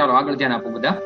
ચાલો આગળ ધ્યાન આપો બધા.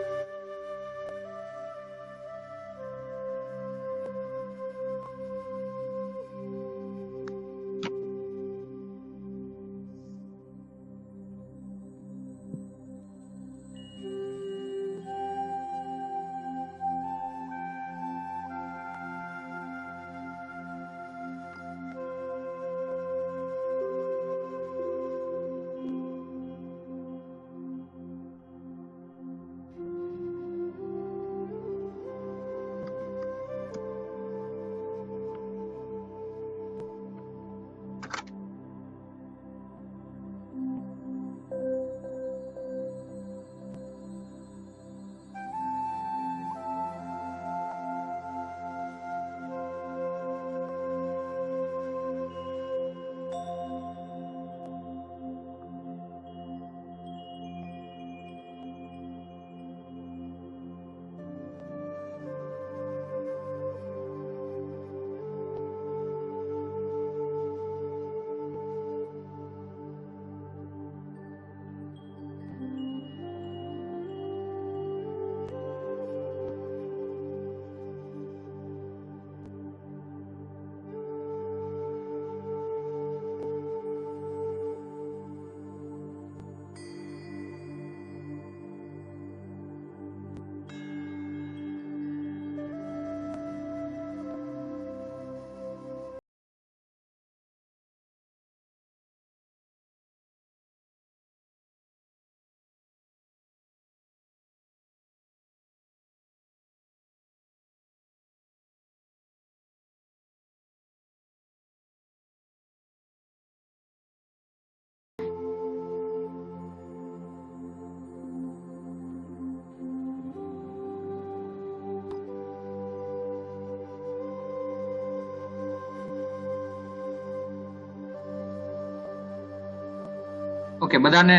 ઓકે, બધાને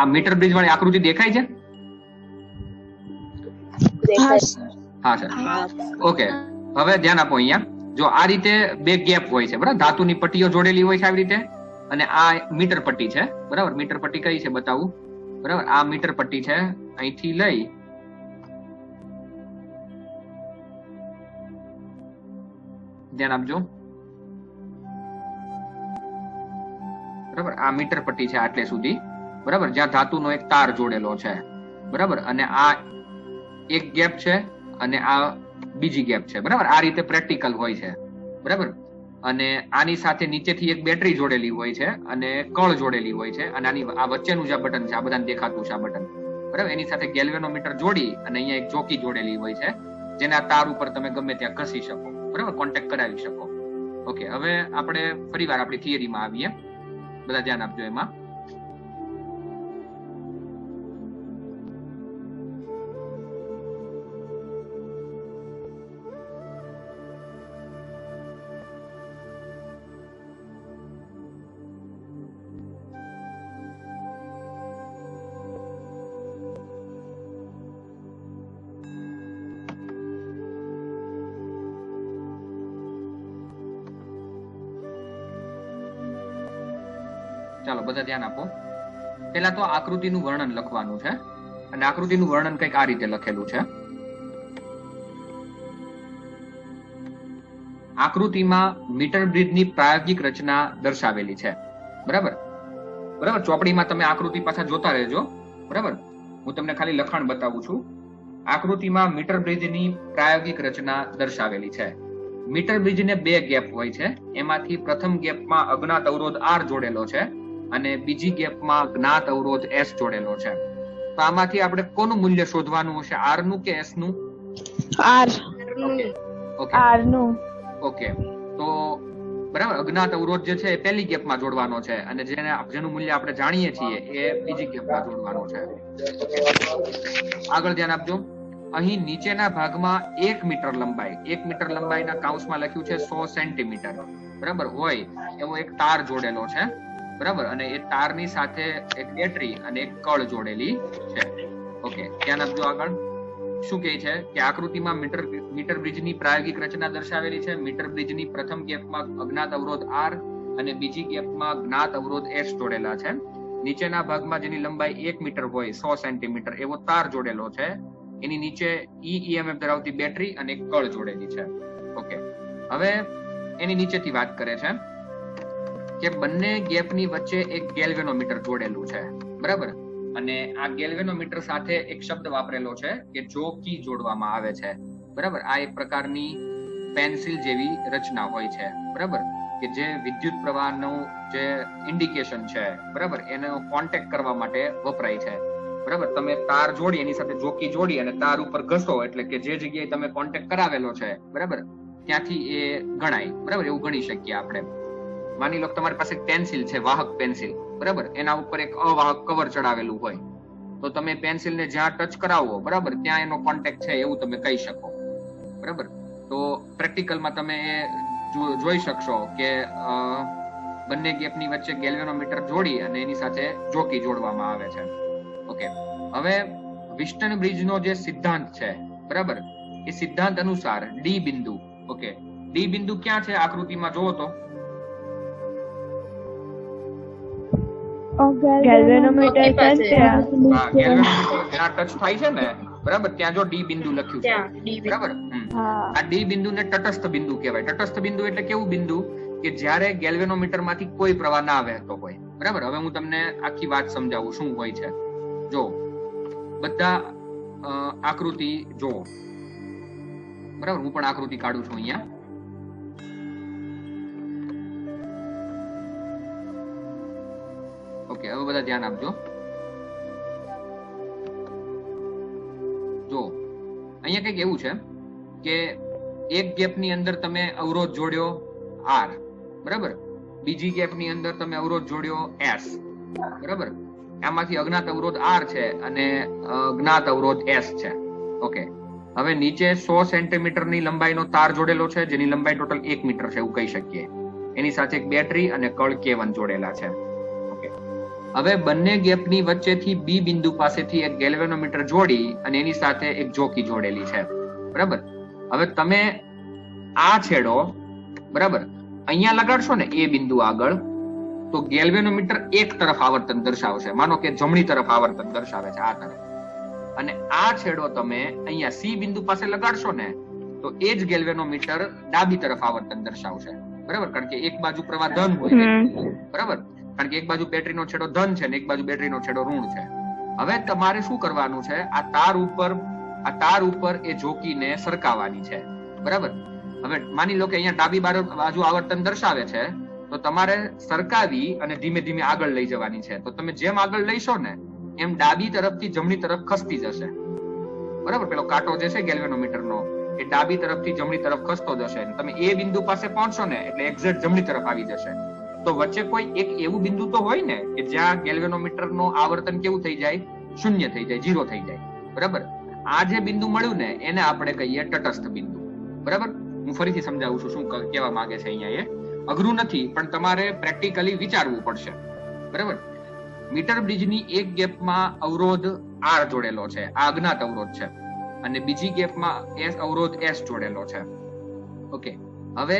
આ મીટર બ્રિજ વાળી આકૃતિ દેખાય છે? હા સર. ઓકે, હવે ધ્યાન આપો. અહીંયા જો આ રીતે બે ગેપ હોય છે, બરાબર, ધાતુની પટ્ટીઓ જોડેલી હોય છે આવી રીતે, અને આ મીટર પટ્ટી છે, બરાબર. મીટર પટ્ટી કઈ છે બતાવું, બરાબર. આ મીટર પટ્ટી છે, અહીંથી લઈ ધ્યાન આપજો, બરાબર. આ મીટર પટ્ટી છે આટલે સુધી, બરાબર, જ્યાં ધાતુનો એક તાર જોડેલો છે, બરાબર. અને આ એક ગેપ છે અને આ બીજી ગેપ છે, બરાબર. આ રીતે પ્રેક્ટિકલ હોય છે, બરાબર. અને આની સાથે નીચેથી એક બેટરી જોડેલી હોય છે અને કળ જોડેલી હોય છે, અને આની આ વચ્ચેનું જે બટન છે, આ બધાને દેખાતું છે આ બટન, બરાબર. એની સાથે ગેલ્વેનોમીટર જોડી અને અહીંયા એક ચોકી જોડેલી હોય છે, જેના તાર ઉપર તમે ગમે ત્યાં ઘસી શકો, બરાબર, કોન્ટેક્ટ કરાવી શકો. ઓકે, હવે આપણે ફરીવાર આપણી થિયરીમાં આવીએ. બધા ધ્યાન આપજો એમાં. ચાલો બધા ધ્યાન આપો. પેલા તો આકૃતિનું વર્ણન લખવાનું છે, અને આકૃતિનું વર્ણન કંઈક આ રીતે લખેલું છે. આકૃતિમાં મીટર બ્રિજની પ્રાયોગિક રચના દર્શાવેલી છે, બરાબર. બરાબર, ચોપડીમાં તમે આકૃતિ પાછા જોતા રહેજો, બરાબર. હું તમને ખાલી લખાણ બતાવું છું. આકૃતિમાં મીટર બ્રિજની પ્રાયોગિક રચના દર્શાવેલી છે. મીટર બ્રિજને બે ગેપ હોય છે, એમાંથી પ્રથમ ગેપમાં અજ્ઞાત અવરોધ R જોડેલો છે અને બીજી ગેપમાં જ્ઞાત અવરોધ S જોડેલો છે. તો આમાંથી આપણે કોનું મૂલ્ય શોધવાનું હશે, R નું કે S નું? R. ઓકે, R નું. ઓકે, તો બરાબર, અજ્ઞાત અવરોધ જે છે એ પહેલી ગેપમાં જોડવાનો છે, અને જેનું મૂલ્ય આપણે જાણીએ છીએ એ બીજી ગેપમાં જોડવાનું છે. આગળ ધ્યાન આપજો. અહીં નીચેના ભાગમાં 1 મીટર લંબાઈ, 1 મીટર લંબાઈના કાઉન્સમાં લખ્યું છે 100 સેન્ટીમીટર, બરાબર, હોય એવો એક તાર જોડેલો છે, બરાબર. અને એ તારની સાથે એક બેટરી અને એક કળ જોડેલી છે. ઓકે, ધ્યાન આપજો. આગળ શું કહે છે કે આકૃતિમાં મીટર બ્રિજની પ્રાયોગિક રચના દર્શાવેલી છે. મીટર બ્રિજની પ્રથમ ગેપમાં અજ્ઞાત અવરોધ R અને બીજી ગેપમાં જ્ઞાત અવરોધ S જોડેલા છે. નીચેના ભાગમાં જેની લંબાઈ 1 મીટર હોય 100 સેન્ટીમીટર એવો તાર જોડેલો છે, એની નીચે EMF ધરાવતી બેટરી અને એક કળ જોડેલી છે. ઓકે, હવે એની નીચેથી વાત કરે છે કે બંને ગેપની વચ્ચે એક ગેલ્વેનોમીટર જોડેલું છે, બરાબર. અને આ ગેલ્વેનોમીટર સાથે એક શબ્દ વાપરેલો છે કે જો કી જોડવામાં આવે છે, બરાબર. આ એક પ્રકારની પેન્સિલ જેવી રચના હોય છે, બરાબર, કે જે વિદ્યુત પ્રવાહનું જે ઇન્ડિકેશન છે, બરાબર, એનો કોન્ટેક્ટ કરવા માટે વપરાય છે, બરાબર. તમે તાર જોડી એની સાથે જોકી જોડી અને તાર ઉપર ઘસો એટલે કે જે જગ્યાએ તમે કોન્ટેક્ટ કરાવેલો છે, બરાબર, ત્યાંથી એ ગણાય, બરાબર. એવું ગણી શકીએ આપણે. માની લો તમારી પાસે પેન્સિલ છે, વાહક પેન્સિલ, બરાબર, એના ઉપર એક અવાહક કવર ચડાવેલું હોય તો તમે પેન્સિલને જ્યાં ટચ કરાવો, બરાબર, ત્યાં એનો કોન્ટેક્ટ છે એવું તમે કહી શકો, બરાબર. તો પ્રેક્ટિકલમાં તમે એ જોઈ શકશો કે બંને ગેપની વચ્ચે ગેલ્વેનોમીટર જોડી અને એની સાથે જોકી જોડવામાં આવે છે. ઓકે, હવે વિસ્ટન બ્રિજનો જે સિદ્ધાંત છે, બરાબર, એ સિદ્ધાંત અનુસાર ડી બિંદુ, ઓકે, ડી બિંદુ ક્યાં છે આકૃતિમાં જોવો તો? ગેલ્વેનોમીટર પાસે ગેલ્વેનોમીટર જ્યાં ટચ થાય છે ને, બરાબર, ત્યાં જો ડી બિંદુ લખ્યું છે, બરાબર. આ ડી બિંદુને તટસ્થ બિંદુ કહેવાય. તટસ્થ બિંદુ એટલે કેવું બિંદુ કે જ્યારે ગેલ્વેનોમીટર માંથી કોઈ પ્રવાહ ના વહેતો હોય, બરાબર. હવે હું તમને આખી વાત સમજાવું શું હોય છે. જો બધા આકૃતિ જો, બરાબર, હું પણ આકૃતિ કાઢું છું અહીંયા. ઓકે, હવે બધા ધ્યાન આપજો. જો અહીંયા કઈક એવું છે કે એક ગેપની અંદર તમે અવરોધ જોડ્યો R, બરાબર, બીજી ગેપની અંદર તમે અવરોધ જોડ્યો S, બરાબર. આમાંથી અજ્ઞાત અવરોધ R છે અને જ્ઞાત અવરોધ S છે. ઓકે, હવે નીચે 100 સેન્ટીમીટરની લંબાઈનો તાર જોડેલો છે જેની લંબાઈ ટોટલ 1 મીટર છે એવું કહી શકીએ. એની સાથે એક બેટરી અને કળ K1 જોડેલા છે. ઓકે, હવે બંને ગેપની વચ્ચેથી B બિંદુ પાસેથી એક ગેલ્વેનોમીટર જોડી અને એની સાથે એક જોકી જોડેલી છે, બરાબર. હવે તમે આ છેડો, બરાબર, અહીંયા લગાડશો ને એ બિંદુ આગળ, તો ગેલ્વેનોમીટર એક તરફ આવર્તન દર્શાવશે. માનો કે જમણી તરફ આવર્તન દર્શાવે છે, આ તરફ. અને આ છેડો તમે અહીંયા સી બિંદુ પાસે લગાડશો ને તો એ જ ગેલ્વેનોમીટર ડાબી તરફ આવર્તન દર્શાવશે, બરાબર. કારણ કે એક બાજુ પ્રવાહ ધન હોય, બરાબર, કારણ કે એક બાજુ બેટરીનો છેડો ધન છે ને એક બાજુ બેટરીનો છેડો ઋણ છે. હવે તમારે શું કરવાનું છે, આ તાર ઉપર એ જોકીને સરકાવવાની છે, બરાબર. હવે માની લો કે અહીંયા ડાબી બાજુ આવર્તન દર્શાવે છે તો તમારે સરકાવી અને ધીમે ધીમે આગળ લઈ જવાની છે. તો તમે જેમ આગળ લઈશો ને એમ ડાબી તરફથી જમણી તરફ ખસતી જશે, બરાબર. પેલો કાંટો જે છે ગેલ્વેનોમીટરનો એ ડાબી તરફથી જમણી તરફ ખસતો જશે. તમે એ બિંદુ પાસે પહોંચશો ને એટલે એક્ઝેક્ટ જમણી તરફ આવી જશે. તો વચ્ચે કોઈ એક એવું બિંદુ તો હોય ને કે જ્યાં ગેલ્વેનોમીટરનો આવર્તન કેવું થઈ જાય, શૂન્ય થઈ જાય, 0 થઈ જાય, બરાબર. આ જે બિંદુ મળ્યું ને એને આપણે કહીએ તટસ્થ બિંદુ, બરાબર. હું ફરીથી સમજાવું છું શું કહેવા માંગે છે અહીંયા. એ અઘરું નથી પણ તમારે પ્રેક્ટિકલી વિચારવું પડશે, બરાબર. મીટર બ્રિજની એક ગેપમાં અવરોધ R જોડેલો છે, આ અજ્ઞાત અવરોધ છે, અને બીજી ગેપમાં અવરોધ S જોડેલો છે. ઓકે, હવે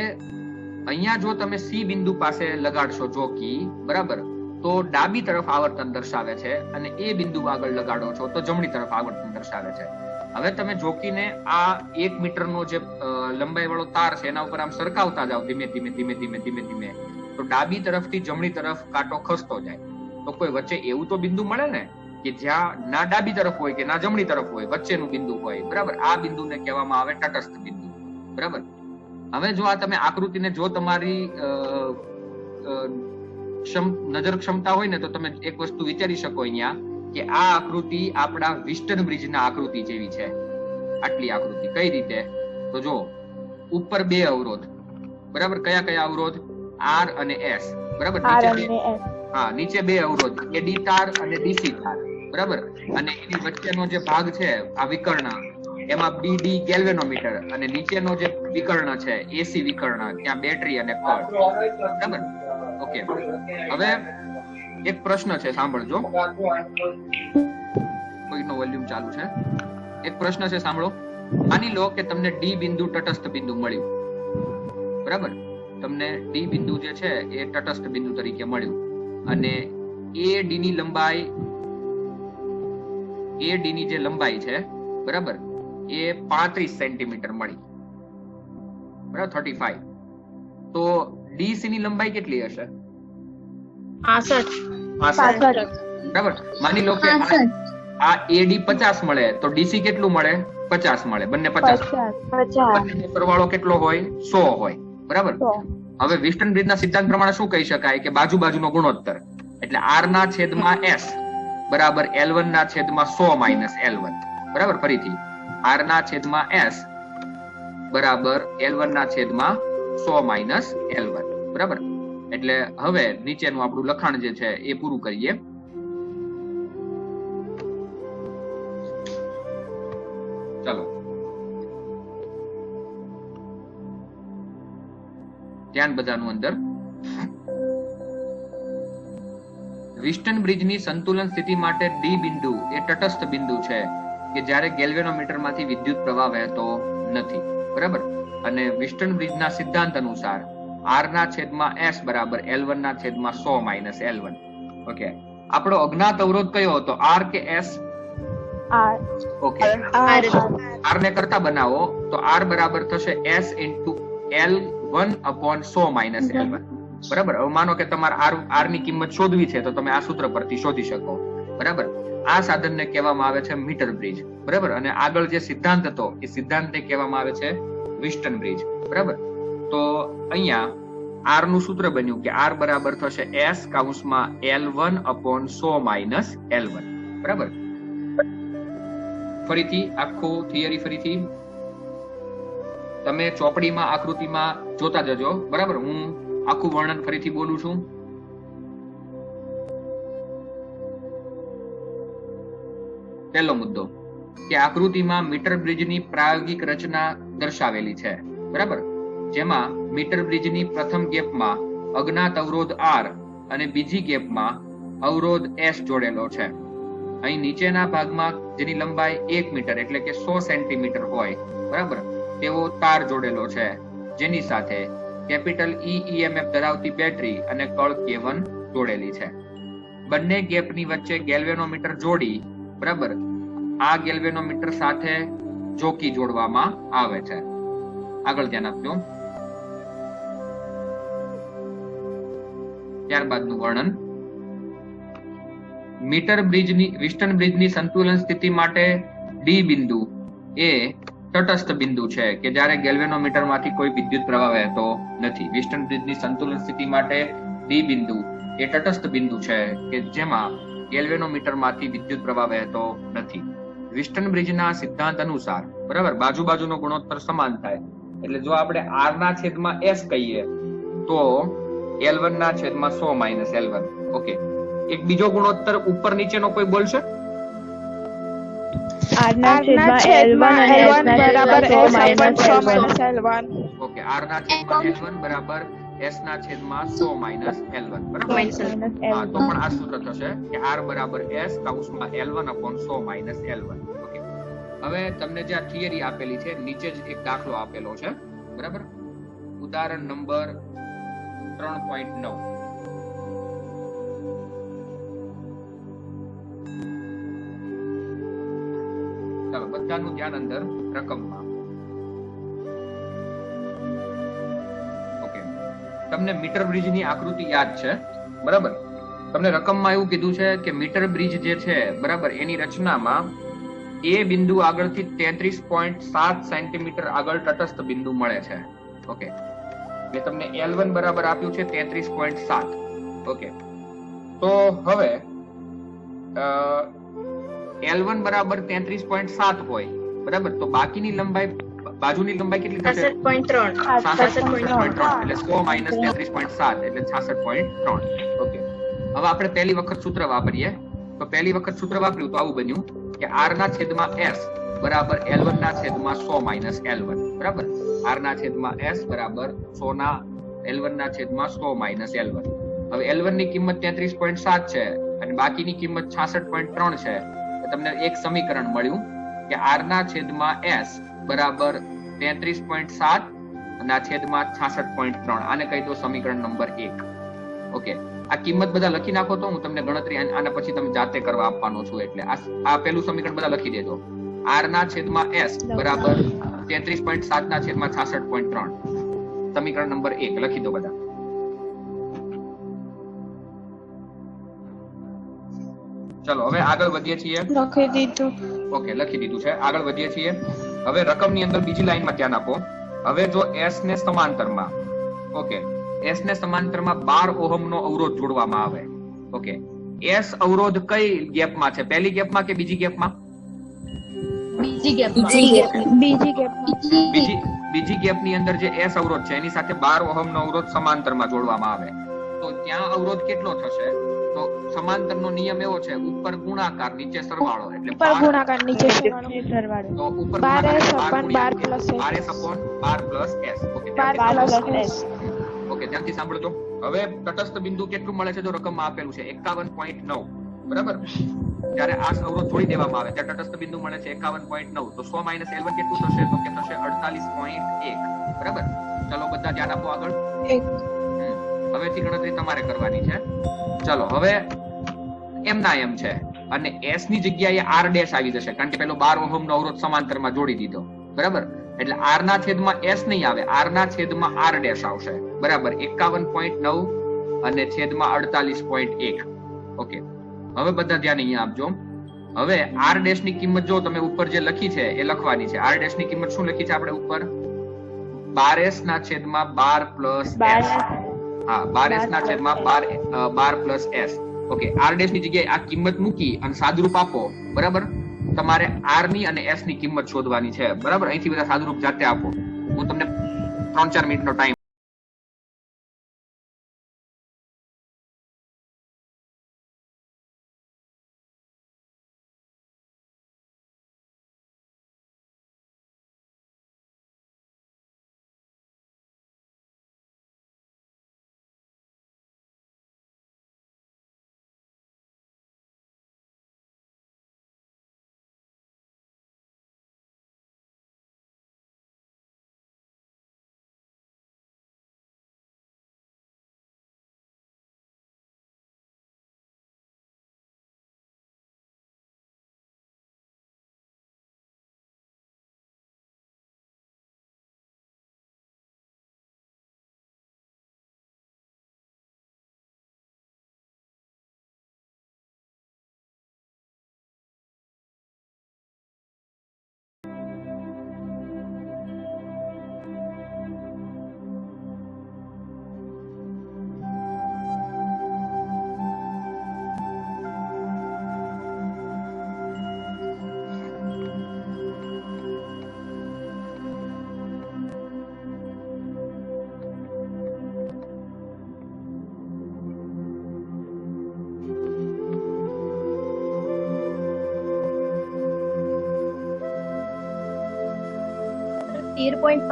અહીંયા જો તમે સી બિંદુ પાસે લગાડશો જોકી, બરાબર, તો ડાબી તરફ આવર્તન દર્શાવે છે અને એ બિંદુ આગળ લગાડો છો તો જમણી તરફ આવર્તન દર્શાવે છે. હવે તમે જોકીને આ 1 મીટરનો જે લંબાઈ વાળો તાર છે એના ઉપર આમ સરકાવતા જાઓ ધીમે ધીમે ધીમે ધીમે ધીમે ધીમે, તો ડાબી તરફથી જમણી તરફ કાંટો ખસતો જાય. તો કોઈ વચ્ચે એવું તો બિંદુ મળે ને કે જ્યાં ના ડાબી તરફ હોય કે ના જમણી તરફ હોય, વચ્ચેનું બિંદુ હોય, બરાબર. આ બિંદુને કહેવામાં આવે તટસ્થ બિંદુ, બરાબર. હવે જો આ તમે આકૃતિને જો તમારી નજર ક્ષમતા હોય ને તો તમે એક વસ્તુ વિચારી શકો અહીંયા કે આ આકૃતિ આપણા વિસ્ટન બ્રિજના આકૃતિ જેવી છે. આટલી આકૃતિ કઈ રીતે? તો જો ઉપર 2 અવરોધ, બરાબર. કયા કયા અવરોધ? R અને S, બરાબર. નીચે 2 અવરોધ, AD તાર અને DC તાર, બરાબર. અને એની વચ્ચેનો જે ભાગ છે આ વિકર્ણ, એમાં BD ગેલ્વેનોમીટર, અને નીચેનો જે વિકર્ણ છે AC વિકર્ણ, ત્યાં બેટરી અને કળ, બરાબર. ઓકે, હવે એક પ્રશ્ન છે, સાંભળજો. કોઈનો વોલ્યુમ ચાલુ છે. એક પ્રશ્ન છે, સાંભળો. માની લો કે તમને ડી બિંદુ તટસ્થ બિંદુ મળ્યું, બરાબર. તમને ડી બિંદુ જે છે એ તટસ્થ બિંદુ તરીકે મળ્યું અને AD ની લંબાઈ AD ની જે લંબાઈ છે બરાબર એ 35 સેન્ટીમીટર મળી, બરાબર 35. તો DC ની લંબાઈ કેટલી હશે? 65. બરાબર. માની લો કે આ AD 50 મળે તો DC કેટલું મળે? 50 મળે. બંને 50. બંનેનો સરવાળો કેટલો હોય? 100 હોય. બરાબર. હવે વિસ્ટન બ્રિજના સિદ્ધાંત પ્રમાણે શું કહી શકાય કે બાજુ બાજુનો ગુણોત્તર એટલે R ના છેદમાં S બરાબર L1 ના છેદમાં 100 માઇનસ L1. બરાબર. ફરીથી R ના છેદમાં S બરાબર L1 ના છેદમાં 100 માઇનસ L1. બરાબર. એટલે હવે નીચેનું આપણું લખાણ જે છે એ પૂરું કરીએ. ચાલો ધ્યાન બધાનું અંદર. વિસ્ટન બ્રિજની સંતુલન સ્થિતિ માટે ડી બિંદુ એ તટસ્થ બિંદુ છે કે જ્યારે ગેલ્વેનોમીટરમાંથી વિદ્યુત પ્રવાહ વહેતો નથી. બરાબર. અને વિસ્ટન બ્રિજના સિદ્ધાંત અનુસાર R ના છેદમાં S બરાબર L1 ના છેદમાં 100 માઇનસ L1. ઓકે. આપણો અજ્ઞાત અવરોધ કયો હતો? R કે S? R. ઓકે. R ને કરતા બનાવો તો R બરાબર થશે S into L1 upon 100 minus L1. બરાબર. હવે માનો કે તમારે R ની કિંમત શોધવી છે તો તમે આ સૂત્ર પરથી શોધી શકો. બરાબર. આ સાધનને કહેવામાં આવે છે મીટર બ્રિજ. બરાબર. અને આગળ જે સિદ્ધાંત હતો એ સિદ્ધાંતને કહેવામાં આવે છે વિસ્ટન બ્રિજ. બરાબર. તો અહીંયા R નું સૂત્ર બન્યું કે R બરાબર થશે S કૌંસમાં L1 upon 100 minus L1. બરાબર. ફરીથી આખો થિયરી ફરીથી તમે ચોપડીમાં આકૃતિમાં જોતા જજો. બરાબર. હું આખું વર્ણન ફરીથી બોલું છું. પહેલો મુદ્દો કે આકૃતિમાં મીટર બ્રિજની પ્રાયોગિક રચના દર્શાવેલી છે. બરાબર. જેમાં મીટર બ્રિજની પ્રથમ ગેપમાં અજ્ઞાત અવરોધ R અને બીજી ગેપમાં અવરોધ S જોડેલો છે. અહીં નીચેના ભાગમાં જેની લંબાઈ 1 મીટર એટલે કે 100 સેન્ટીમીટર હોય બરાબર તેવો તાર જોડેલો છે જેની સાથે કેપિટલ E EMF ધરાવતી બેટરી અને કળ K1 જોડેલી છે. બંને ગેપની વચ્ચે ગેલ્વેનોમીટર જોડી બરાબર આ ગેલ્વેનોમીટર સાથે જોકી જોડવામાં આવે છે. આગળ ધ્યાન આપજો. ત્યારબાદનું વર્ણન. મીટર બ્રિજની વિસ્ટન બ્રિજની સંતુલન સ્થિતિ માટે ડી બિંદુ એ તટસ્થ બિંદુ છે કે જ્યારે ગેલ્વેનોમીટરમાંથી કોઈ વિદ્યુત પ્રવાહ વહેતો નથી. વિસ્ટન બ્રિજની સંતુલન સ્થિતિ માટે ડી બિંદુ એ તટસ્થ બિંદુ છે કે જેમાં ગેલ્વેનોમીટરમાંથી વિદ્યુત પ્રવાહ વહેતો નથી. વિસ્ટન બ્રિજના સિદ્ધાંત અનુસાર બરાબર બાજુ બાજુનો ગુણોત્તર સમાન થાય એટલે જો આપણે R ના છેદમાં S કહીએ તો L1 ના છેદમાં 100 માઇનસ L1. ઓકે. એક બીજો ગુણોત્તર ઉપર નીચેનો કોઈ બોલશે? R ના છેદમાં L1 અને S ના છેદમાં 100 માઇનસ L1. ઓકે. R ના છેદમાં L1 બરાબર S ના છેદમાં 100 માઇનસ L1. બરાબર. હા તો પણ આ સૂત્ર થશે કે R બરાબર S કૌંસમાં L1 upon 100 minus L1. Okay. હવે તમને જે આ થિયરી આપેલી છે નીચે જ એક દાખલો આપેલો છે. બરાબર. ઉદાહરણ નંબર 3.9. ચાલો બધાનું ધ્યાન અંદર રકમમાં. ઓકે. તમને મીટર બ્રિજની આકૃતિ યાદ છે બરાબર. તમને રકમમાં એવું કીધું છે કે મીટર બ્રિજ જે છે બરાબર એની રચનામાં એ બિંદુ આગળથી 33.7 સેન્ટીમીટર આગળ તટસ્થ બિંદુ મળે છે. ઓકે. મેં તમને L1 બરાબર આપ્યું છે 33.7. ઓકે. તો હવે L1 બરાબર 33.7 હોય બરાબર તો બાકીની લંબાઈ બાજુની લંબાઈ કેટલી થશે? 66.3 એટલે 100 માઇનસ 33.7 એટલે 66.3. ઓકે. હવે આપણે પહેલી વખત સૂત્ર વાપરીએ તો પહેલી વખત સૂત્ર વાપર્યું તો આવું બન્યું કે R ના છેદમાં S બરાબર L1 ના છેદમાં 100 માઇનસ L1. બરાબર. R ના છેદમાં S બરાબર 100 ના L1 ના છેદમાં 100 માઇનસ L1. હવે L1 ની કિંમત 33.7 છે અને બાકીની કિંમત 66.3 છે. તમને એક સમીકરણ મળ્યું કે R ના છેદમાં S બરાબર 33.7 અને છેદમાં 66.3. આને કહી દો સમીકરણ નંબર 1. ઓકે, આ કિંમત બધા લખી નાખો તો હું તમને ગણતરી આના પછી તમે જાતે કરવા આપવાનો છું. એટલે આ પેલું સમીકરણ બધા લખી દેજો. r ના છેદમાં s બરાબર 33.7 ના છેદમાં 66.3. સમીકરણ નંબર 1 લખી દો બધા. ચલો હવે આગળ વધીએ છીએ. લખી દીધું. ઓકે, લખી દીધું છે. આગળ વધીએ છીએ. હવે રકમની અંદર બીજી લાઈનમાં ધ્યાન આપો. હવે જો s ને સમાંતરમાં, ઓકે, s ને સમાંતરમાં 12 ઓહમનો અવરોધ જોડવામાં આવે. ઓકે, s અવરોધ કઈ ગેપમાં છે? પહેલી ગેપમાં કે બીજી ગેપમાં? બીજી ગેપની અંદર જે s અવરોધ છે એની સાથે 12 ઓહમનો અવરોધ સમાંતરમાં જોડવામાં આવે તો ત્યાં અવરોધ કેટલો થશે? તો સમાંતરનો નિયમ એવો છે, ઉપર ગુણાકાર નીચે સરવાળો. એટલે ઉપર ગુણાકાર નીચે સરવાળો. તો ઉપર 12s/12 + s. Okay, 12 s. Okay, ધ્યાનથી સાંભળજો. હવે તટસ્થ બિંદુ કેટલું મળે છે? જો રકમમાં આપેલું છે 51.9, બરાબર. જ્યારે આ અવરોધ જોડી દેવામાં આવે ત્યારે તટસ્થ બિંદુ મળે છે 51.9. તો 100 - L1 કેટલું થશે? તો કે થશે 48.1, બરાબર. ચલો બધા ધ્યાન આપો આગળ. હવેથી ગણતરી તમારે કરવાની છે. ચલો હવે એમ ના એમ છે અને s ની જગ્યાએ r ડેશ આવી જશે કારણ કે પેલો 12 ઓહમનો અવરોધ સમાંતરમાં જોડી દીધો, બરાબર. એટલે r ના છેદમાં s નહીં આવે, r ના છેદમાં r ડેશ આવશે, બરાબર. 51.9 અને છેદમાં 48.1. ઓકે, હવે બધા ધ્યાન અહીંયા આપજો. હવે r ડેશ ની કિંમત જો તમે ઉપર જે લખી છે એ લખવાની છે. r ડેશ ની કિંમત શું લખી છે આપણે ઉપર? 12s ના છેદમાં 12 + s. હા, 12s ના છેદમાં 12 + s. ઓકે, r ડેશ ની જગ્યાએ આ કિંમત મૂકી અને સાદુરૂપ આપો, બરાબર. તમારે r ની અને s ની કિંમત શોધવાની છે, બરાબર. અહીંથી બધા સાદુરૂપ જાતે આપો. હું તમને 3-4 મિનિટનો ટાઈમ.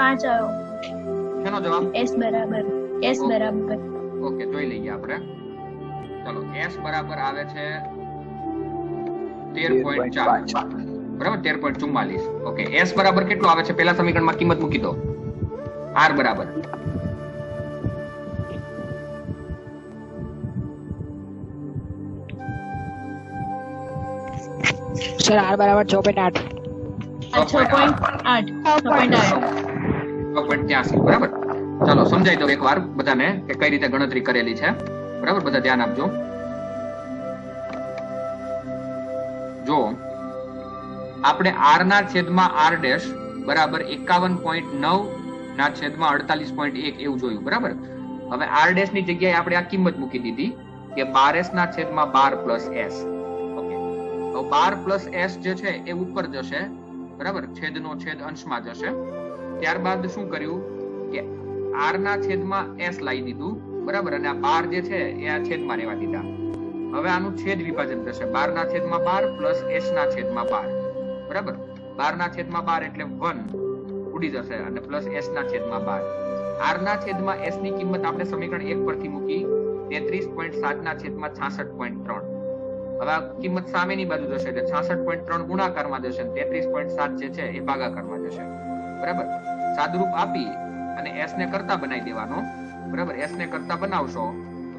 આવ્યો. શેનો જવાબ? s બરાબર. ઓકે, જોઈ લઈએ આપણે. ચલો, s બરાબર આવે છે 13.4, બરાબર. 13.44. ઓકે, s બરાબર કેટલું આવે છે? પહેલા સમીકરણમાં કિંમત મૂકી દો. r બરાબર સર r બરાબર 6.8. 6.83, બરાબર. ચાલો સમજાઈ દો એકવાર બધાને કે કઈ રીતે ગણતરી કરેલી છે, બરાબર. બધા ધ્યાન આપજો. જો આપણે r ના છેદમાં r ડેશ બરાબર 51.9 ના છેદમાં 48.1 એવું જોયું, બરાબર. હવે r ડેશ ની જગ્યાએ આપણે આ કિંમત મૂકી દીધી કે 12s ના છેદમાં 12 + s. ઓકે, તો 12 + s જે છે એ ઉપર જશે, બરાબર. છેદનો છેદ અંશમાં જશે. ત્યારબાદ શું કર્યું કે r ના છેદમાં s લાવી દીધું, બરાબર. અને આ 12 જે છે એ આ છેદમાં રહેવા દીધા. હવે આનું છેદ વિભાજન થશે 12 ના છેદમાં 12 + s ના છેદમાં 12, બરાબર. 12 ના છેદમાં 12 એટલે 1 ઉડી જશે અને + s ના છેદમાં 12. r ના છેદમાં s ની કિંમત આપણે સમીકરણ 1 પરથી મૂકી 33.7 ના છેદમાં 66.3. હવે આ કિંમત સામેની બાજુ જશે એટલે 66.3 ગુણાકારમાં જશે, 33.7 જે છે એ ભાગાકારમાં જશે, બરાબર. સાદુરૂપ આપી અને s ને કરતા બનાવી દેવાનો, બરાબર. s ને કરતા બનાવશો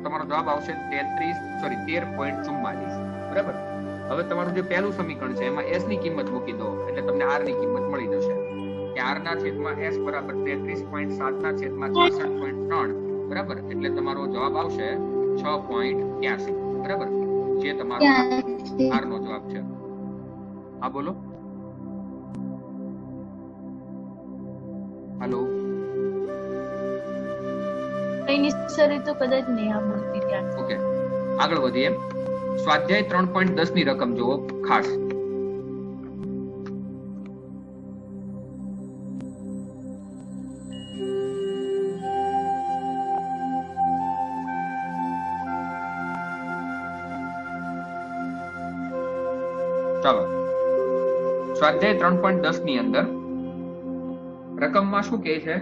તો તમારો જવાબ આવશે 13.44, બરાબર. હવે તમારું જે પહેલું સમીકરણ છે એમાં s ની કિંમત મૂકી દો એટલે તમને r ની કિંમત મળી જશે કે r ના છેદમાં s બરાબર 33.7 ના છેદમાં 66.3, બરાબર. એટલે તમારો જવાબ આવશે 6.83, બરાબર, જે તમારો r નો જવાબ છે. હા બોલો. હેલો. ઓકે, આગળ વધીએ. સ્વાધ્યાય 3.10 ની રકમ જુઓ ખાસ. ચાલો, સ્વાધ્યાય 3.10 ની અંદર રકમમાં શું કહે છે?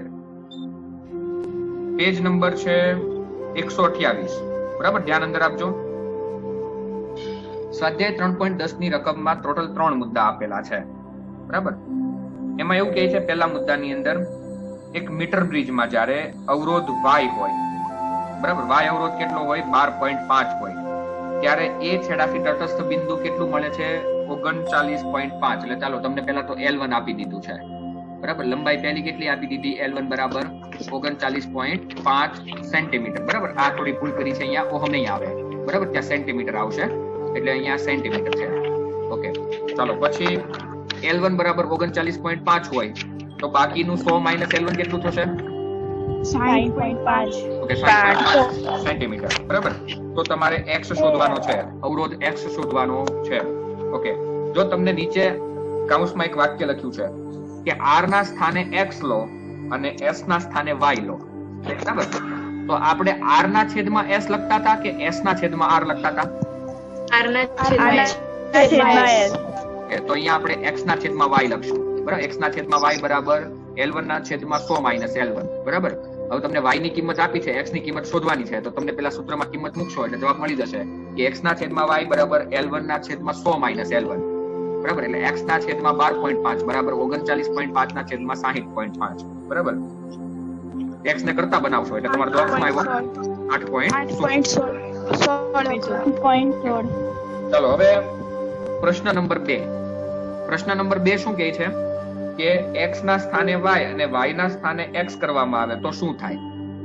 પેજ નંબર છે 128, બરાબર. ધ્યાન અંદર આપજો. સ્વાધ્યાય 3.10 ની રકમમાં ટોટલ 3 મુદ્દા આપેલા છે, બરાબર. એમાં એવું કહે છે પહેલા મુદ્દાની અંદર એક મીટર બ્રિજમાં જ્યારે અવરોધ y હોય, બરાબર, y અવરોધ કેટલો હોય? 12.5 હોય, ત્યારે એ છેડાથી તટસ્થ બિંદુ કેટલું મળે છે? 39.5. એટલે ચાલો તમને પહેલા તો L1 આપી દીધું છે, બરાબર. લંબાઈ પહેલી કેટલી આપી દીધી? L1 બરાબર 39.5 સેન્ટીમીટર, બરાબર. આ થોડી ભૂલ કરી છે, અહીંયા ઓહમ નહીં આવે, બરાબર, ત્યાં સેન્ટીમીટર આવશે, એટલે અહીંયા સેન્ટીમીટર છે. ઓકે, ચાલો. પછી L1 બરાબર 39.5 હોય તો બાકીનું 100 - L1 કેટલું થશે? 60.5. ઓકે, 60.5 સેન્ટીમીટર, બરાબર. તો તમારે x શોધવાનો છે, અવરોધ x શોધવાનો છે. ઓકે, જો તમને નીચે કૌંસમાં એક વાક્ય લખ્યું છે કે r ના સ્થાને x લો અને s ના સ્થાને y લો, બરાબર, તો આપણે r ના છેદમાં s લખતા હતા કે s ના છેદમાં r લખતા હતા? R ના છેદમાં S. તો અહીંયા આપણે x ના છેદમાં y લખશું, બરાબર. x ના છેદમાં y બરાબર L1 ના છેદમાં 100 - L1, બરાબર. હવે તમને y ની કિંમત આપી છે, x ની કિંમત શોધવાની છે, તો તમને પેલા સૂત્રમાં કિંમત મૂકશો એટલે જવાબ મળી જશે કે x ના છેદમાં y બરાબર L1 ના છેદમાં 100 - L1, બરાબર. એટલે x ના છેદમાં 12.5 બરાબર 39.5 ના છેદમાં 60.5, બરાબર. x ને કરતા બનાવશો એટલે તમારો જવાબ શું આવ્યો? 8.16. ચાલો, હવે પ્રશ્ન નંબર 2. પ્રશ્ન નંબર 2 શું કહે છે કે x ના સ્થાને y અને y ના સ્થાને x કરવામાં આવે તો શું થાય,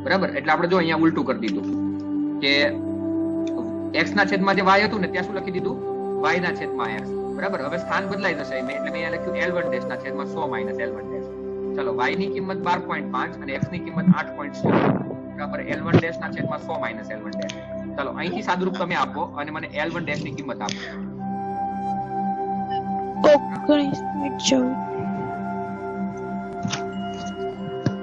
બરાબર. એટલે આપણે જો અહીંયા ઉલટું કરી દીધું કે x ના છેદમાં જે y હતું ને ત્યાં શું લખી દીધું? y ના છેદમાં x, બરાબર. હવે સ્થાન બદલાઈ જશે એટલે મેં અહીંયા લખ્યું L1 ના છેદમાં 100 - L1. ચાલો, y ની કિંમત 12.5 અને x ની કિંમત 8.16, બરાબર. L1 ના છેદમાં 100 - L1. ચાલો, અહીંથી સાદુરૂપ તમે આપો અને મને L1 ની કિંમત આપો. 19.14.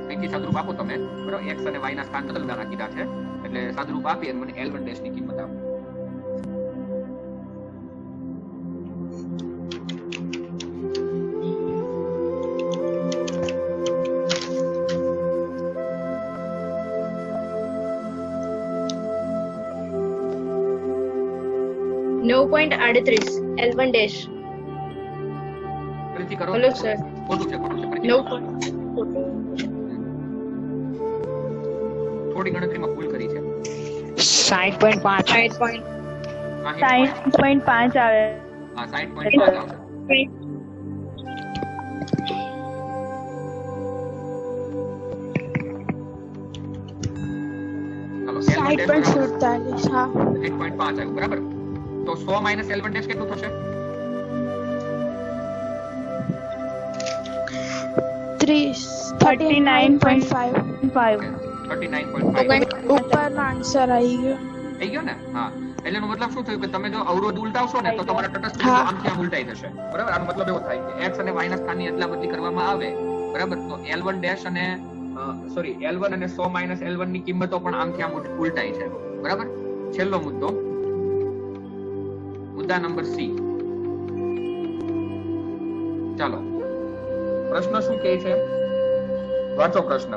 અહીંથી સાદુરૂપ આપો તમે, બરાબર. x અને y ના સ્થાન બદલવાના કીધા છે એટલે સાદુરૂપ આપી અને મને L1 ની કિંમત આપો. L1 dash. ફરીથી કરો. Hello sir. ખોટું છે, ફરીથી કરો. થોડી ગણતરીમાં ભૂલ કરી છે. 60.5. 60.5 આવે. હા, 60.5 આવશે. ચાલો, L1 dash 60.47. હા. 8.5 આવ્યું, બરાબર. તો 100 - L1 dash કેટલું થશે? 39.5. 39.5 ઉપરનો આન્સર આવી ગયો. થઈ ગયો ને? હા. એટલે એનો મતલબ શું થયું કે તમે જો અવરોધ ઉલટાવશો ને તો તમારા તટસ્થ બિંદુ આમથી આમ ઉલટાઈ જશે, બરાબર. આનો મતલબ એવો થાય કે x અને y ના સ્થાનની અદલાબદલી કરવામાં આવે, બરાબર. તો L1 dash અને L1 અને 100 - L1 ની કિંમતો પણ આમથી આમ ઉલટાઈ છે, બરાબર. છેલ્લો મુદ્દો, મુદ્દા નંબર C. ચાલો, પ્રશ્ન શું કહે છે? વાંચો પ્રશ્ન.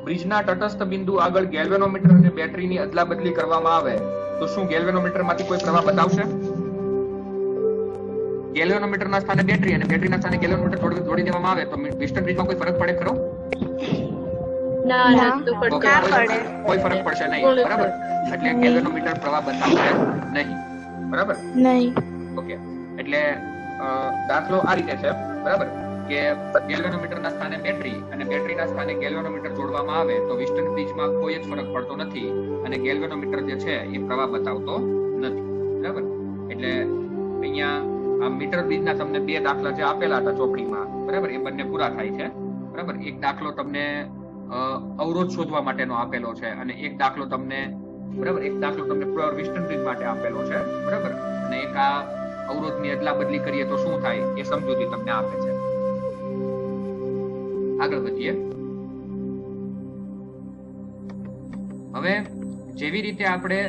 બ્રિજના તટસ્થ બિંદુ આગળ ગેલ્વેનોમીટર અને બેટરીની અદલાબદલી કરવામાં આવે તો શું ગેલ્વેનોમીટરમાંથી કોઈ પ્રવાહ બતાવશે? ગેલ્વેનોમીટરના સ્થાને બેટરી અને બેટરીના સ્થાને ગેલ્વેનોમીટર જોડી દેવામાં આવે તો પિસ્ટન બ્રિજમાં કોઈ ફરક પડે ખરો? ના ના. નતું ઓકે, પડતું. કોઈ ફરક પડશે નહીં, બરાબર. એટલે ગેલ્વેનોમીટર પ્રવાહ બતાવશે નહીં, બરાબર. નહીં. ઓકે, એટલે દાખલો આ રીતે છે, બરાબર, કે ગેલ્વેનોમીટરના સ્થાને બેટરી અને બેટરીના સ્થાને ગેલ્વેનોમીટર જોડવામાં આવે તો વિસ્ટન બ્રિજમાં કોઈ જ ફરક પડતો નથી અને ગેલ્વેનોમીટર જે છે એ પ્રવાહ બતાવતો નથી, બરાબર. એટલે અહીંયા આ મીટર બ્રિજના તમને બે દાખલા જે આપેલા હતા ચોપડીમાં, બરાબર, એ બંને પૂરા થાય છે, બરાબર. એક દાખલો તમને અવરોધ શોધવા માટેનો આપેલો છે અને એક દાખલો તમને, બરાબર, એક દાખલો તમને પ્યોર વિસ્ટન બ્રિજ માટે આપેલો છે, બરાબર. અને એક આ અવરોધની અદલા બદલી કરીએ તો શું થાય એ સમજૂતી તમને આપે છે. આગળ વધીએ. હવે જેવી રીતે આપણે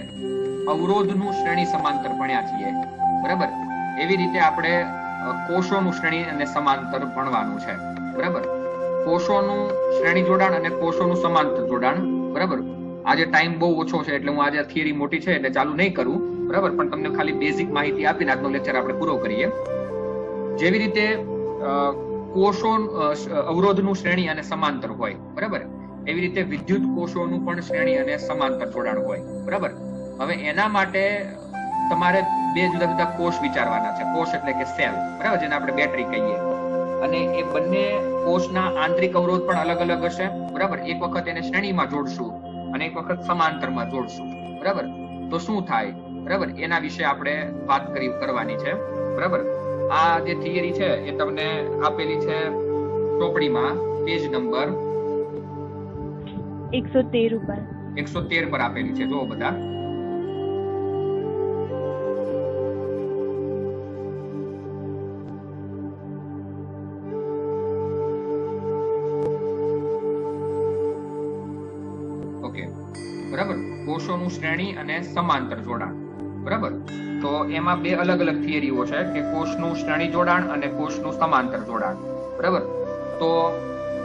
અવરોધનું શ્રેણી સમાંતર ભણ્યા છીએ, બરાબર, એવી રીતે આપણે કોષોનું શ્રેણી અને સમાંતર ભણવાનું છે, બરાબર. કોષોનું શ્રેણી જોડાણ અને કોષોનું સમાંતર જોડાણ, બરાબર. આજે ટાઈમ બહુ ઓછો છે એટલે હું આજે થિયરી મોટી છે એટલે ચાલુ નહીં કરું, બરાબર, પણ તમને ખાલી બેઝિક માહિતી આપીને આજનો લેક્ચર આપણે પૂરો કરીએ. જેવી રીતે કોષો અવરોધનું શ્રેણી અને સમાંતર હોય, બરાબર, એવી રીતે વિદ્યુત કોષોનું પણ શ્રેણી અને સમાંતર જોડાણ હોય, બરાબર. હવે એના માટે તમારે બે જુદા જુદા કોષ વિચારવાના છે. કોષ એટલે કે સેલ, બરાબર, જેને આપણે બેટરી કહીએ. અને એ બંને કોષના આંતરિક અવરોધ પણ અલગ અલગ હશે, બરાબર. એક વખત એને શ્રેણીમાં જોડશું અને એક વખત સમાંતરમાં જોડશું, બરાબર. તો શું થાય, બરાબર, એના વિશે આપણે વાત કરવાની છે, બરાબર. આ જે થિયરી છે એ તમને આપેલી છે ચોપડીમાં પેજ નંબર 113 ઉપર 113 પર આપેલી છે. જો બધા ઓકે, બરાબર. કોષોનું શ્રેણી અને સમાંતર જોડાણ, બરાબર. તો એમાં બે અલગ અલગ થિયરીઓ છે કે કોષનું શ્રેણી જોડાણ અને કોષનું સમાંતર જોડાણ, બરાબર. તો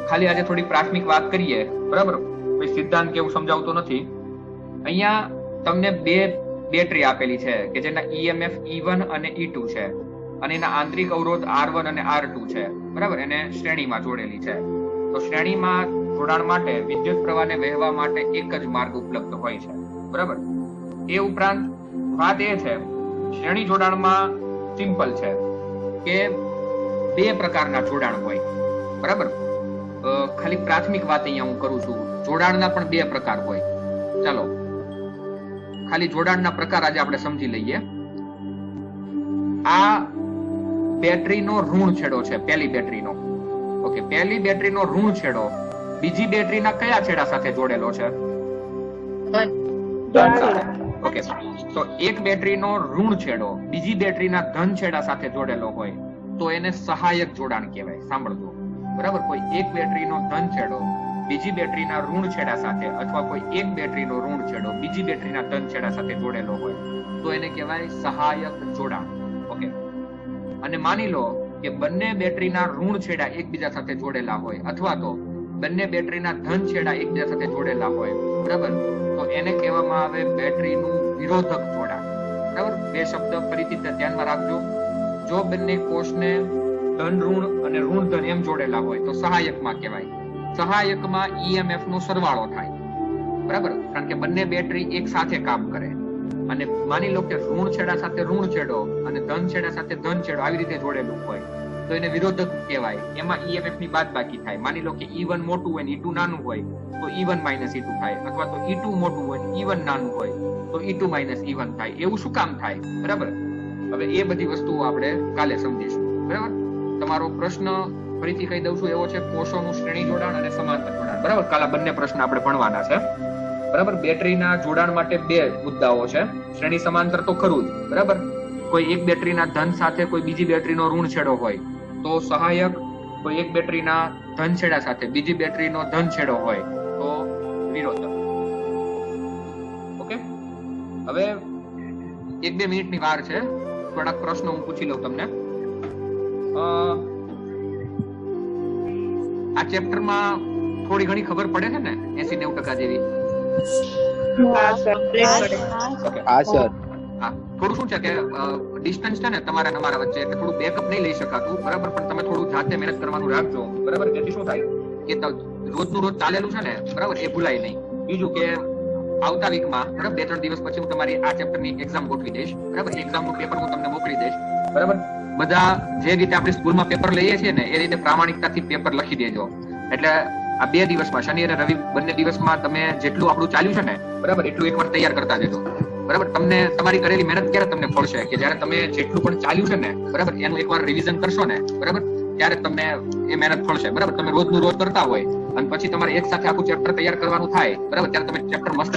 ખાલી આજે થોડી પ્રાથમિક વાત કરીએ, બરાબર. કોઈ સિદ્ધાંત કેવું સમજાવતો નથી. અહીંયા તમને બે બેટરી આપેલી છે કે જેના EMF E1 અને E2 છે અને એના આંતરિક અવરોધ R1 અને R2 છે, બરાબર. એને શ્રેણીમાં જોડેલી છે. તો શ્રેણીમાં જોડાણ માટે વિદ્યુત પ્રવાહને વહેવા માટે એક જ માર્ગ ઉપલબ્ધ હોય છે, બરાબર. એ ઉપરાંત વાત એ છે શ્રેણી જોડાણમાં સિમ્પલ છે કે બે પ્રકારના જોડાણ હોય, બરાબર. ખાલી પ્રાથમિક વાત અહીંયા હું કરું છું. જોડાણના પણ બે પ્રકાર હોય. ચાલો ખાલી જોડાણના પ્રકાર આજે આપણે સમજી લઈએ. આ બેટરીનો ઋણ છેડો છે, પહેલી બેટરીનો. ઓકે, પહેલી બેટરીનો ઋણ છેડો બીજી બેટરીના કયા છેડા સાથે જોડેલો છે? ઓકે, તો એક બેટરીનો ઋણ છેડો બીજી બેટરીના ધન છેડા સાથે જોડેલો હોય તો એને સહાયક જોડાણ કહેવાય. સાંભળજો, બરાબર. કોઈ એક બેટરીનો ધન છેડો બીજી બેટરીના ઋણ છેડા સાથે અથવા કોઈ એક બેટરીનો ઋણ છેડો બીજી બેટરીના ધન છેડા સાથે જોડેલો હોય તો એને કહેવાય સહાયક જોડાણ. ઓકે, અને માની લો કે બંને બેટરીના ઋણ છેડા એકબીજા સાથે જોડેલા હોય અથવા તો બંને બેટરીના ધન છેડા એકબીજા સાથે જોડેલા હોય, બરાબર, તો એને કહેવામાં આવે બેટરીનું વિરોધક જોડાણ, બરાબર. બે શબ્દ ફરીથી ધ્યાનમાં રાખજો. જો બંને કોષને ધન ઋણ અને ઋણ ધન એમ જોડેલા હોય તો સહાયકમાં કહેવાય. સહાયકમાં EMF નો સરવાળો થાય, બરાબર, કારણ કે બંને બેટરી એક સાથે કામ કરે. અને માની લો કે ઋણ છેડા સાથે ઋણ છેડો અને ધન છેડા સાથે ધન છેડો આવી રીતે જોડેલું હોય તો એને વિરોધક કહેવાય. એમાં EMF ની બાદબાકી થાય. માની લો કે E1 મોટું હોય ને E2 નાનું હોય તો E1 - E2 થાય, અથવા તો E2 મોટું હોય ને E1 નાનું હોય તો E2 - E1 થાય. એવું શું કામ થાય, બરાબર. હવે એ બધી વસ્તુઓ આપણે કાલે સમજીશું, બરાબર. તમારો પ્રશ્ન ફરીથી કહી દઉં છું એવો છે કોષોનું શ્રેણી જોડાણ અને સમાંતર જોડાણ, બરાબર. કાલે બંને પ્રશ્ન આપણે ભણવાના છે, બરાબર. બેટરીના જોડાણ માટે બે મુદ્દાઓ છે. શ્રેણી સમાંતર તો ખરું જ, બરાબર. કોઈ એક બેટરીના ધન સાથે કોઈ બીજી બેટરીનો ઋણ છેડો હોય તો સહાયક, કોઈ એક બેટરીના ધન છેડા સાથે બીજી બેટરીનો ધન છેડો હોય તો વિરોધક. ઓકે, હવે 1-2 મિનિટની વાર છે. થોડાક પ્રશ્નો હું પૂછી લઉં તમને. આ ચેપ્ટરમાં થોડી ઘણી ખબર પડે છે ને 80-90% જેવી? હા સર. હા, થોડું શું છે કે ડિસ્ટન્સ છે ને તમારા અમારા વચ્ચે એટલે થોડું બેકઅપ નહીં લઈ શકાતું, બરાબર. પણ તમે થોડું જાતે મહેનત કરવાનું રાખજો, બરાબર. જેથી શું થાય કે રોજનું રોજ ચાલેલું છે ને બરાબર એ ભૂલાય નહીં. બીજું કે આવતા વીકમાં બરાબર 2-3 દિવસ પછી હું તમારી આ ચેપ્ટરની એક્ઝામ ગોઠવી દઈશ. બરાબર એક્ઝામનું પેપર હું તમને મોકલી દઈશ. બરાબર બધા જે રીતે આપણે સ્કૂલમાં પેપર લઈએ છીએ ને એ રીતે પ્રામાણિકતાથી પેપર લખી દેજો. એટલે આ 2 દિવસમાં શનિ અને રવિ બંને દિવસમાં તમે જેટલું આપણું ચાલ્યું છે ને બરાબર એટલું એકવાર તૈયાર કરતા જજો. બરાબર તમને તમારી કરેલી મહેનત ક્યારે તમને ફળશે કે જ્યારે તમે જેટલું પણ ચાલ્યું છે ને બરાબર એનું એકવાર રિવિઝન કરશો ને બરાબર ત્યારે તમને એ મહેનત ફળશે. બરાબર તમે રોજનું રોજ કરતા હોય અને પછી તમારે એક સાથે આખું ચેપ્ટર તૈયાર કરવાનું થાય બરાબર ત્યારે તમે ચેપ્ટર મસ્ત